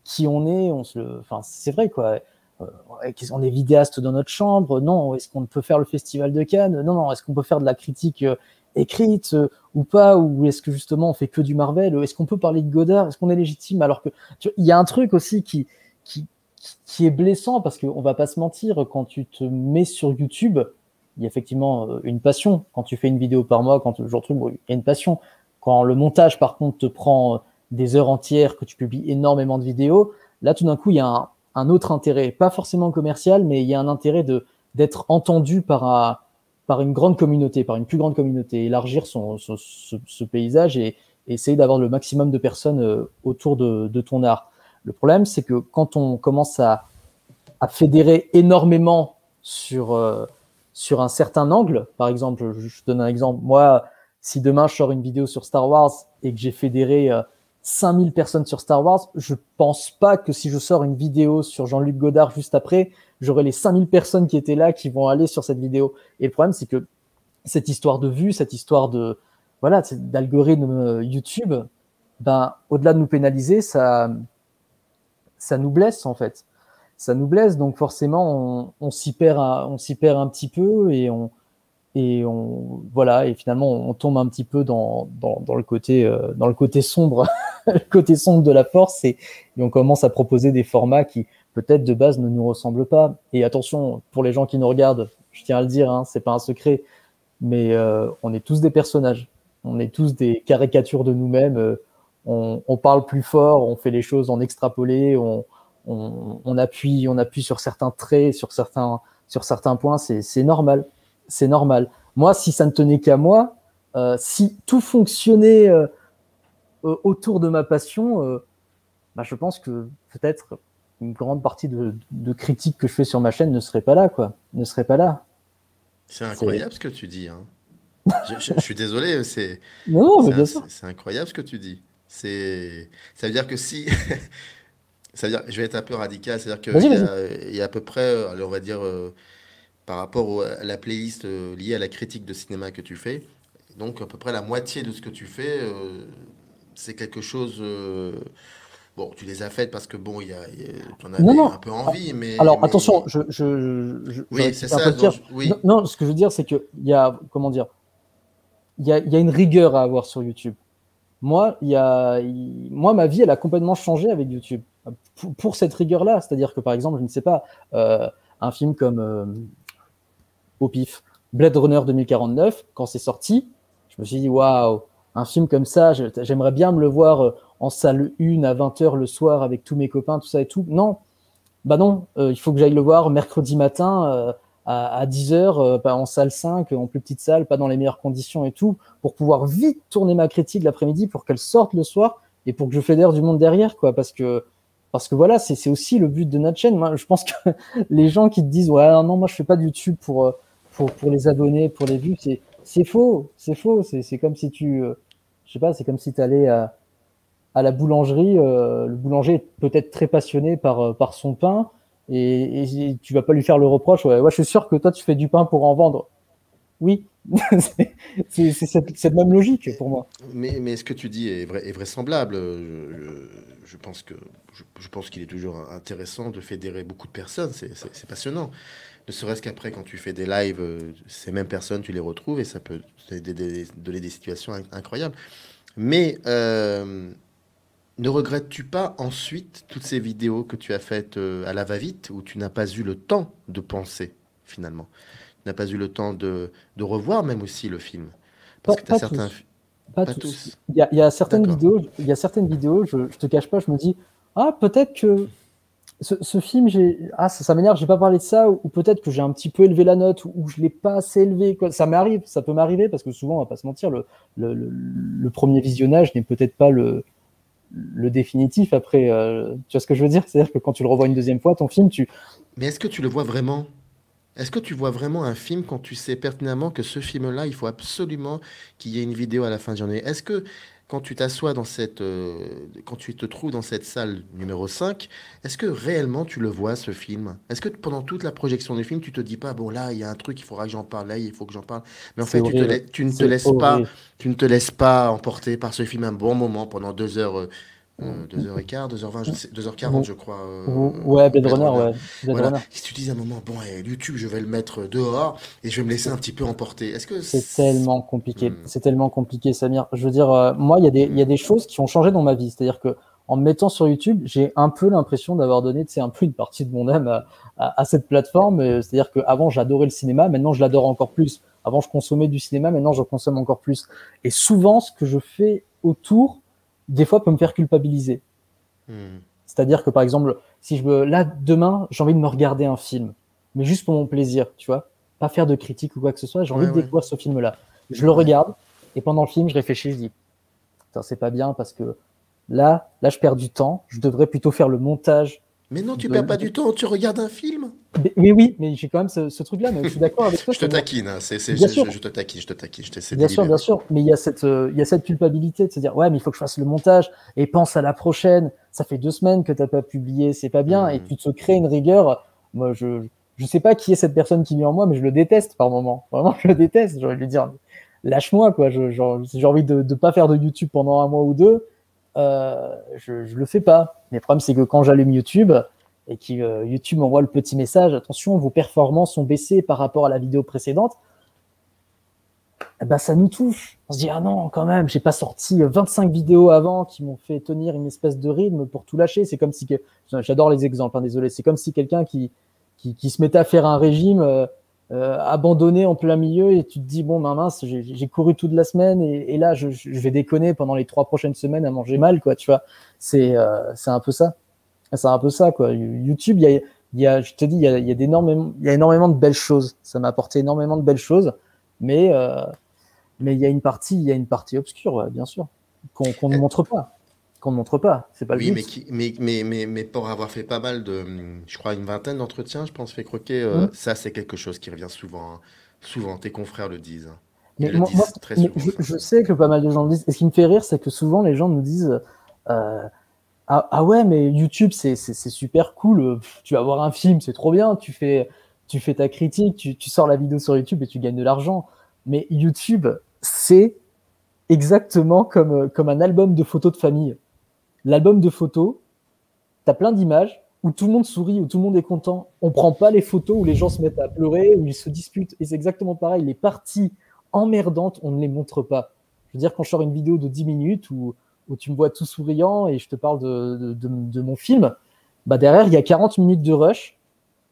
Qui on est, enfin, c'est vrai quoi. Euh, on est vidéaste dans notre chambre, non. Est-ce qu'on peut faire le festival de Cannes? Non, non. Est-ce qu'on peut faire de la critique écrite ou pas? Ou est-ce que justement on fait que du Marvel? Est-ce qu'on peut parler de Godard? Est-ce qu'on est légitime? Alors que il y a un truc aussi qui, qui est blessant parce qu'on va pas se mentir, quand tu te mets sur YouTube, il y a effectivement une passion. Quand tu fais une vidéo par mois, quand toujours truc, il y a une passion. Quand le montage, par contre, te prend des heures entières, que tu publies énormément de vidéos, là, tout d'un coup, il y a un autre intérêt, pas forcément commercial, mais il y a un intérêt d'être entendu par une grande communauté, par une plus grande communauté, élargir ce paysage et essayer d'avoir le maximum de personnes autour de ton art. Le problème, c'est que quand on commence à fédérer énormément sur un certain angle. Par exemple, je donne un exemple. Moi, si demain je sors une vidéo sur Star Wars et que j'ai fédéré 5000 personnes sur Star Wars, je pense pas que si je sors une vidéo sur Jean-Luc Godard juste après, j'aurai les 5000 personnes qui étaient là qui vont aller sur cette vidéo. Et le problème, c'est que cette histoire de vue, cette histoire de voilà d'algorithme YouTube, ben au-delà de nous pénaliser, ça nous blesse en fait. Ça nous blesse, donc forcément on s'y perd, on s'y perd un petit peu voilà, et finalement on tombe un petit peu dans le côté sombre, le côté sombre de la force, et on commence à proposer des formats qui peut-être de base ne nous ressemblent pas. Et attention, pour les gens qui nous regardent, je tiens à le dire, hein, c'est pas un secret, mais on est tous des personnages, on est tous des caricatures de nous-mêmes. On parle plus fort, on fait les choses en extrapolé, on appuie sur certains traits, sur certains points, c'est normal, c'est normal. Moi, si ça ne tenait qu'à moi, si tout fonctionnait autour de ma passion, bah, je pense que peut-être une grande partie de critiques que je fais sur ma chaîne ne serait pas là, quoi, ne serait pas là. c'est C'est incroyable ce que tu dis, hein. Je suis désolé, non, non, mais bien sûr. c'est incroyable ce que tu dis. Ça veut dire que si, ça veut dire, je vais être un peu radical, c'est-à-dire Vas-y, vas-y. il y a à peu près, allez, on va dire, par rapport à la playlist liée à la critique de cinéma que tu fais, donc à peu près la moitié de ce que tu fais, c'est quelque chose bon, tu les as faites parce que bon, tu en Non, avais non. un peu envie, Alors, attention, mais je oui, c'est rectifie un peu ça. le tir. Non, Oui, non, ce que je veux dire, c'est qu'il y a, comment dire, il y a une rigueur à avoir sur YouTube. Moi, moi, ma vie, elle a complètement changé avec YouTube. Pour cette rigueur-là, c'est-à-dire que, par exemple, je ne sais pas, un film comme au pif, Blade Runner 2049, quand c'est sorti, je me suis dit, waouh, un film comme ça, j'aimerais bien me le voir en salle 1 à 20h le soir avec tous mes copains, tout ça et tout. Non, bah non, il faut que j'aille le voir mercredi matin à 10h, en salle 5, en plus petite salle, pas dans les meilleures conditions et tout, pour pouvoir vite tourner ma critique l'après-midi pour qu'elle sorte le soir et pour que je fédère du monde derrière, quoi, parce que voilà, c'est aussi le but de notre chaîne. Moi, je pense que les gens qui te disent, ouais, non, moi je fais pas de YouTube pour les abonnés, pour les vues, c'est faux, c'est faux, c'est comme si je sais pas, c'est comme si tu allais à la boulangerie, le boulanger est peut-être très passionné par son pain et tu vas pas lui faire le reproche. Ouais, je suis sûr que toi, tu fais du pain pour en vendre. Oui, c'est cette même logique pour moi. mais ce que tu dis est vraisemblable. Je pense qu'il est toujours intéressant de fédérer beaucoup de personnes. C'est passionnant. Ne serait-ce qu'après, quand tu fais des lives, ces mêmes personnes, tu les retrouves et ça peut donner des situations incroyables. Mais ne regrettes-tu pas ensuite toutes ces vidéos que tu as faites à la va-vite où tu n'as pas eu le temps de penser finalement? Tu n'as pas eu le temps de revoir même aussi le film. Parce que tu as Pas certains... tous. Pas Pas tous. tous. D'accord. Il y a certaines vidéos, je te cache pas, je me dis, ah, peut-être que ce film, ça m'énerve, j'ai pas parlé de ça, ou peut-être que j'ai un petit peu élevé la note, ou je l'ai pas assez élevé, quoi. Ça m'arrive, ça peut m'arriver, parce que souvent, on va pas se mentir, le premier visionnage n'est peut-être pas le définitif après, tu vois ce que je veux dire? C'est-à-dire que quand tu le revois une deuxième fois, ton film, Mais est-ce que tu le vois vraiment? Est-ce que tu vois vraiment un film quand tu sais pertinemment que ce film-là, il faut absolument qu'il y ait une vidéo à la fin de journée? Est-ce que quand tu t'assois quand tu te trouves dans cette salle numéro 5, est-ce que réellement tu le vois, ce film? Est-ce que pendant toute la projection du film, tu te dis pas, bon là, il y a un truc, il faudra que j'en parle, là, il faut que j'en parle. Mais en c'est fait, horrible. tu ne te C'est laisses pas, horrible. tu ne te laisses pas emporter par ce film un bon moment pendant 2 heures, 2h15, 2h20, 2h40, je crois, Ouais, Blade Blade Runner, Runner. ouais. Blade Voilà. Runner. Si tu dis à un moment, bon, YouTube, je vais le mettre dehors et je vais me laisser un petit peu emporter. Est-ce que... C'est tellement compliqué. Hmm, C'est tellement compliqué, Samir. Je veux dire, moi, il y a hmm, des choses qui ont changé dans ma vie. C'est-à-dire que en me mettant sur YouTube, j'ai un peu l'impression d'avoir donné, tu sais, un peu une partie de mon âme à cette plateforme. C'est-à-dire qu'avant, j'adorais le cinéma. Maintenant, je l'adore encore plus. Avant, je consommais du cinéma. Maintenant, je consomme encore plus. Et souvent, ce que je fais autour, des fois, peut me faire culpabiliser. hmm. C'est-à-dire que, par exemple, si là, demain, j'ai envie de me regarder un film, mais juste pour mon plaisir, tu vois, pas faire de critique ou quoi que ce soit, j'ai envie Ouais, de ouais, découvrir ce film-là. Je le ouais. regarde, et pendant le film, je réfléchis, je dis, putain, c'est pas bien parce que là, je perds du temps, je devrais plutôt faire le montage Mais non, tu de, perds pas de... du temps, tu regardes un film. Mais oui, mais j'ai quand même ce truc-là, mais je suis d'accord avec toi, Je te c'est-à-dire, taquine, hein, bien sûr, je te taquine, je te taquine, je t'essaie de bien libérer. sûr, mais il y a cette culpabilité de se dire, ouais, mais il faut que je fasse le montage et pense à la prochaine. Ça fait 2 semaines que t'as pas publié, c'est pas bien, et Hmm. tu te crées une rigueur. Moi, je sais pas qui est cette personne qui vit en moi, mais je le déteste par moment. Vraiment, je le déteste. J'ai envie de lui dire, lâche-moi, quoi. Si j'ai envie de pas faire de YouTube pendant un mois ou deux, je le fais pas. Mais le problème, c'est que quand j'allume YouTube et que YouTube m'envoie le petit message, attention, vos performances ont baissé par rapport à la vidéo précédente, eh ben, ça nous touche. On se dit, ah non, quand même, j'ai pas sorti 25 vidéos avant qui m'ont fait tenir une espèce de rythme pour tout lâcher. C'est comme si, j'adore les exemples, hein, désolé, c'est comme si quelqu'un qui se mettait à faire un régime abandonné en plein milieu et tu te dis, bon, ben mince, j'ai couru toute la semaine et là, je vais déconner pendant les 3 prochaines semaines à manger mal, quoi, tu vois. C'est un peu ça. C'est un peu ça, quoi. YouTube, je te dis, il y a énormément de belles choses. Ça m'a apporté énormément de belles choses, mais, il y a une partie obscure, ouais, bien sûr, qu'on ne Eh, montre pas. Qu'on ne montre pas. C'est pas le oui, but. mais pour avoir fait pas mal de, je crois, une vingtaine d'entretiens, je pense, fait croquer, Hum. ça, c'est quelque chose qui revient souvent, hein. Souvent, tes confrères le disent, hein. Ils Mais le disent très mais souvent, ça. je sais que pas mal de gens le disent. Et ce qui me fait rire, c'est que souvent les gens nous disent euh, ah ouais, mais YouTube, c'est super cool. Tu vas voir un film, c'est trop bien. Tu fais ta critique, tu sors la vidéo sur YouTube et tu gagnes de l'argent. Mais YouTube, c'est exactement comme un album de photos de famille. L'album de photos, tu as plein d'images où tout le monde sourit, où tout le monde est content. On prend pas les photos où les gens se mettent à pleurer, où ils se disputent. Et c'est exactement pareil. Les parties emmerdantes, on ne les montre pas. Je veux dire, quand je sors une vidéo de 10 minutes où tu me vois tout souriant et je te parle de mon film, bah derrière, il y a 40 minutes de rush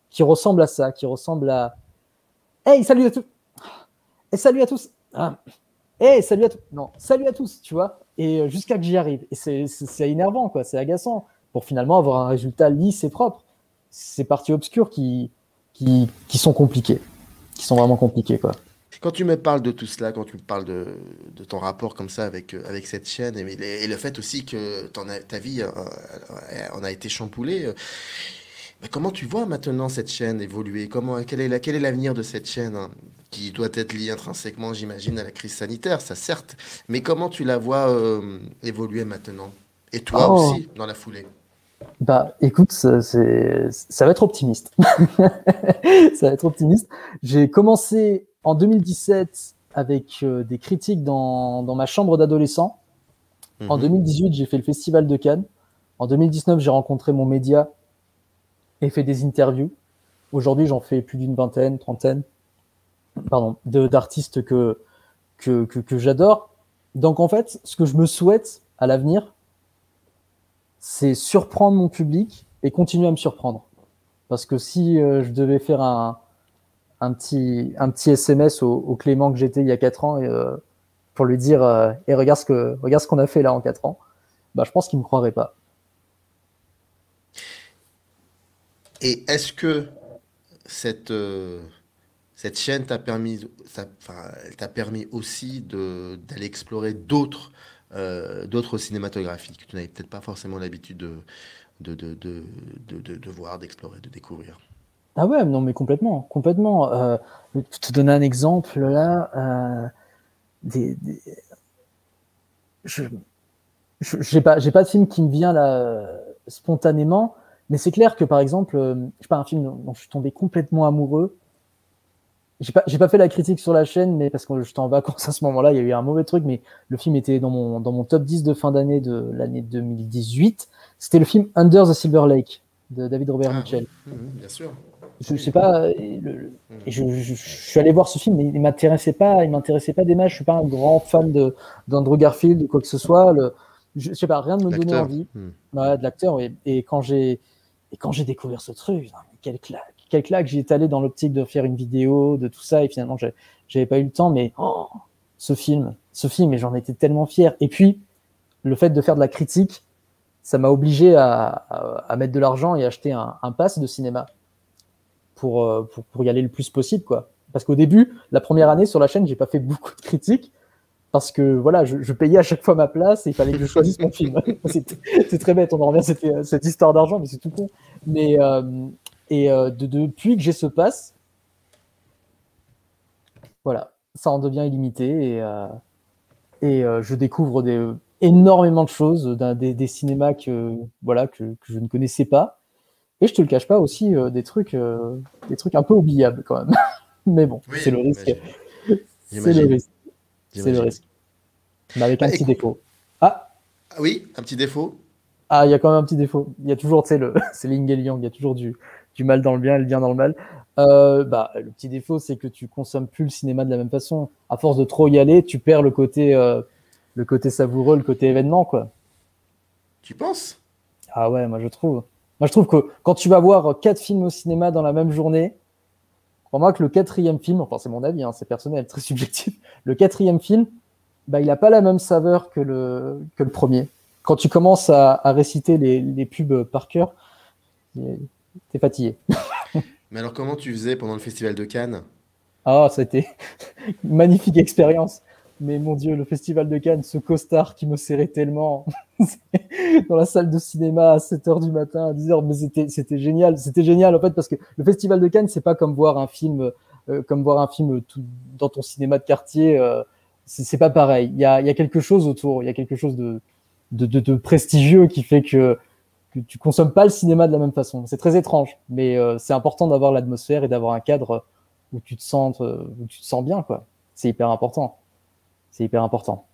qui ressemblent à ça, qui ressemblent à « Hey, salut à tous !» « Hey, salut à tous !» ah. « Hey, salut à tous !» Non, « Salut à tous !» tu vois. Et jusqu'à que j'y arrive. Et c'est énervant, quoi. C'est agaçant. Pour finalement avoir un résultat lisse et propre. Ces parties obscures qui sont compliquées. Qui sont vraiment compliquées, quoi. Quand tu me parles de tout cela, quand tu me parles de ton rapport comme ça avec cette chaîne et le fait aussi que ta vie en a été chamboulée, mais comment tu vois maintenant cette chaîne évoluer? Quel est l'avenir de cette chaîne, hein, qui doit être lié intrinsèquement, j'imagine, à la crise sanitaire, ça certes, mais comment tu la vois évoluer maintenant? Et toi Oh, aussi, dans la foulée? bah écoute, ça va être optimiste. Ça va être optimiste. J'ai commencé en 2017 avec des critiques dans ma chambre d'adolescent. En Mhm. 2018, j'ai fait le Festival de Cannes. En 2019, j'ai rencontré mon média et fait des interviews. Aujourd'hui, j'en fais plus d'une vingtaine, trentaine, pardon, d'artistes que j'adore. Donc en fait, ce que je me souhaite à l'avenir, c'est surprendre mon public et continuer à me surprendre. Parce que si je devais faire un petit SMS au Clément que j'étais il y a 4 ans pour lui dire et regarde ce qu'on a fait là en 4 ans, bah, je pense qu'il ne me croirait pas. Et est-ce que cette, cette chaîne elle t'a permis aussi d'aller explorer d'autres cinématographies que tu n'avais peut-être pas forcément l'habitude de, de, de, de voir, d'explorer, de découvrir. Ah ouais, non mais complètement, complètement. Je vais te donner un exemple là. Des, des- je j'ai pas de film qui me vient là spontanément, mais c'est clair que par exemple, je sais pas, un film dont je suis tombé complètement amoureux. J'ai pas fait la critique sur la chaîne, mais parce que j'étais en vacances à ce moment-là, il y a eu un mauvais truc, mais le film était dans mon top 10 de fin d'année de l'année 2018. C'était le film Under the Silver Lake de David Robert Ah oui, Mitchell. bien sûr. Je Oui. sais pas, et Mhm. je suis allé voir ce film, mais il m'intéressait pas des masses. Je suis pas un grand fan d'Andrew Garfield ou quoi que ce soit. Je sais pas, rien ne me donnait L'acteur. envie. Mhm. Ouais, de l'acteur, oui. Et quand j'ai découvert ce truc, putain, mais quelle claque, j'y étais allé dans l'optique de faire une vidéo, de tout ça, et finalement, j'avais pas eu le temps, mais oh, ce film, et j'en étais tellement fier. Et puis, le fait de faire de la critique, ça m'a obligé à mettre de l'argent et acheter un pass de cinéma pour y aller le plus possible, quoi. Parce qu'au début, la première année sur la chaîne, j'ai pas fait beaucoup de critiques parce que voilà, je payais à chaque fois ma place et il fallait que je choisisse mon film. C'est très bête, on en revient à cette histoire d'argent, mais c'est tout con. Mais depuis que j'ai ce pass, voilà, ça en devient illimité je découvre énormément de choses, des cinémas voilà, que je ne connaissais pas. Et je te le cache pas aussi, des trucs un peu oubliables quand même. Mais bon, c'est Oui, le risque. j'imagine. C'est le J'imagine. risque. C'est le J'imagine. risque. Mais avec Bah un petit écoute, défaut. Ah, ah oui, un petit défaut. il y a quand même un petit défaut. Il y a toujours, tu sais, c'est l'yin et le yang. Il y a toujours du mal dans le bien et le bien dans le mal. Le petit défaut, c'est que tu consommes plus le cinéma de la même façon. À force de trop y aller, tu perds le côté savoureux, le côté événement, quoi. Tu penses? Ah ouais, moi je trouve. Moi je trouve que quand tu vas voir 4 films au cinéma dans la même journée, crois-moi que le quatrième film, enfin c'est mon avis, hein, c'est personnel, très subjectif, le quatrième film, bah, il n'a pas la même saveur que le premier. Quand tu commences à réciter les pubs par cœur, t'es fatigué. Mais alors comment tu faisais pendant le festival de Cannes? Ah, ça a été une magnifique expérience. Mais mon Dieu, le Festival de Cannes, ce costard qui me serrait tellement dans la salle de cinéma à 7 heures du matin, à 10 heures, mais c'était génial. C'était génial en fait parce que le Festival de Cannes, c'est pas comme voir un film dans ton cinéma de quartier. C'est pas pareil. Il y a quelque chose autour, il y a quelque chose de prestigieux qui fait que tu consommes pas le cinéma de la même façon. C'est très étrange, mais c'est important d'avoir l'atmosphère et d'avoir un cadre où tu te sens bien, quoi. C'est hyper important. C'est hyper important.